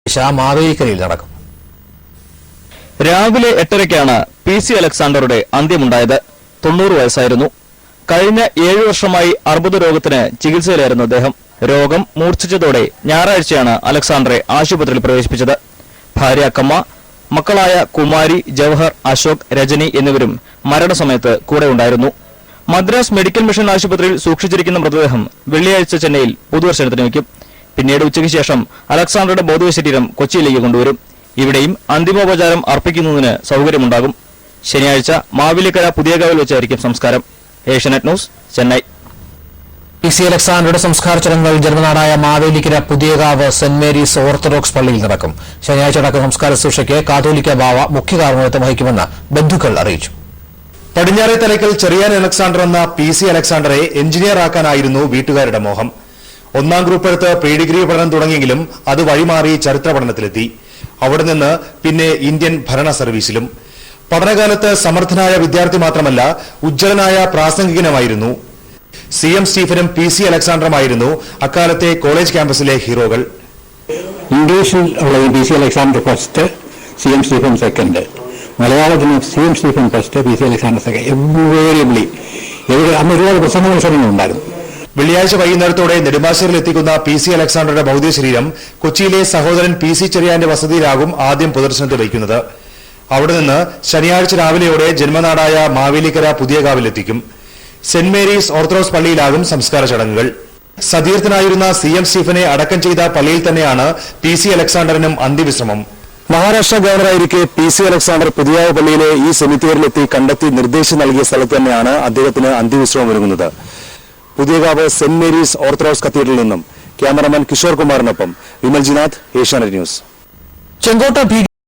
മാവേലിക്കരയിൽ നടക്കും. രാവിലെ 8:30-ക്കാണ് PC അലക്സാണ്ടറുടെ അന്ത്യമുണ്ടായത്. 90 വയസ്സായിരുന്നു. കഴിഞ്ഞ 7 വർഷമായി അർബുദ രോഗത്തിന് ചികിത്സയിലായിരുന്നു അദ്ദേഹം. രോഗം മൂർച്ഛിച്ചതോടെ ഞായറാഴ്ചയാണ് അലക്സാണ്ടറെ ആശുപത്രിയിൽ പ്രവേശിപ്പിച്ചത്. ഭാര്യ അക്കമ്മ, മക്കളായ കുമാരി, ജവഹർ, അശോക്, രജനി എന്നിവരും മരണസമയത്ത് കൂടെയുണ്ടായിരുന്നു. മദ്രാസ് മെഡിക്കൽ മിഷൻ ആശുപത്രിയിൽ സൂക്ഷിച്ചിരിക്കുന്ന മൃതദേഹം വെള്ളിയാഴ്ച ചെന്നൈയിൽ പൊതുദർശനത്തിന് വയ്ക്കും. പിന്നീട് ഉച്ചയ്ക്ക് ശേഷം അലക്സാണ്ടറുടെ ഭൗതിക ശരീരം കൊച്ചിയിലേക്ക് കൊണ്ടുവരും. ഇവിടെയും അന്തിമോപചാരം അർപ്പിക്കുന്നതിന് സൗകര്യമുണ്ടാകും. ശനിയാഴ്ച മാവേലിക്കര പുതിയകാവിൽ വെച്ചായിരിക്കും സംസ്കാരം. ഏഷ്യാനെറ്റ് ന്യൂസ്, ചെന്നൈ. PC അലക്സാണ്ടറുടെ സംസ്കാര ചടങ്ങുകൾ ജന്മനാടായ Mavelikkara Puthiyakavu saint Mary's orthodox പള്ളിയിൽ നടക്കും. ശനിയാഴ്ച നടക്കുന്ന സംസ്കാര ശുശ്രൂഷയ്ക്ക് കാതോലിക്ക ബാവ മുഖ്യ കാർമ്മികത്വം വഹിക്കുമെന്ന് ബന്ധുക്കൾ അറിയിച്ചു. പടിഞ്ഞാറെ തലയ്ക്കൽ ചെറിയാൻ അലക്സാണ്ടർ എന്ന PC അലക്സാണ്ടറെ എഞ്ചിനീയർ ആക്കാനായിരുന്നു വീട്ടുകാരുടെ മോഹം. 1ാം ഗ്രൂപ്പ് എടുത്ത് പ്രീ ഡിഗ്രി പഠനം തുടങ്ങിയെങ്കിലും അത് വഴിമാറി ചരിത്ര പഠനത്തിലെത്തി. അവിടെ നിന്ന് പിന്നെ ഇന്ത്യൻ ഭരണ സർവീസിലും. പഠനകാലത്ത് സമർത്ഥനായ വിദ്യാർത്ഥി മാത്രമല്ല, ഉജ്ജ്വലനായ പ്രാസംഗികനുമായിരുന്നു. CM സ്റ്റീഫനും PC അലക്സാണ്ടറുമായിരുന്നു അക്കാലത്തെ കോളേജ് ക്യാമ്പസിലെ ഹീറോകൾ. ഇംഗ്ലീഷിൽ ഉള്ള PC Alexander first, CM Stephen second. മലയാളത്തിന് CM Stephen first, PC Alexander second. Invariably അന്ന് ഒരുപാട് പ്രസംഗങ്ങളുണ്ടായിരുന്നു. വെള്ളിയാഴ്ച വൈകുന്നേരത്തോടെ നെടുമ്പാശ്ശേരിയിൽ എത്തിക്കുന്ന PC അലക്സാണ്ടറുടെ ഭൗതിക ശരീരം കൊച്ചിയിലെ സഹോദരൻ PC ചെറിയാന്റെ വസതിയിലാകും ആദ്യം പ്രദർശനത്തിൽ വയ്ക്കുന്നത്. അവിടെ നിന്ന് ശനിയാഴ്ച രാവിലെയോടെ ജന്മനാടായ മാവേലിക്കര പുതിയകാവിലെത്തിക്കും. സെന്റ് മേരീസ് ഓർത്തഡോക്സ് പള്ളിയിലാകും സംസ്കാര ചടങ്ങുകൾ. സതീർത്ഥനായിരുന്ന CM സ്റ്റീഫനെ അടക്കം ചെയ്ത പള്ളിയിൽ തന്നെയാണ് PC അലക്സാണ്ടറിനും അന്ത്യവിശ്രമം. മഹാരാഷ്ട്ര ഗവർണറായിരിക്കെ PC അലക്സാണ്ടർ പുതിയാവ് പള്ളിയിലെ ഈ സെമിത്തേരിലെത്തി കണ്ടെത്തി നിർദ്ദേശം നൽകിയ സ്ഥലത്ത് തന്നെയാണ് അദ്ദേഹത്തിന് അന്ത്യവിശ്രമം ഒരുങ്ങുന്നത്. പുതിയകാവ് സെന്റ് മേരീസ് ഓർത്തഡോക്സ് കത്തീഡ്രലിൽ നിന്നും ക്യാമറമാൻ കിഷോർ കുമാറിനൊപ്പം വിമൽജിനാഥ്, ഏഷ്യാനെറ്റ് ന്യൂസ്. ചെങ്കോട്ട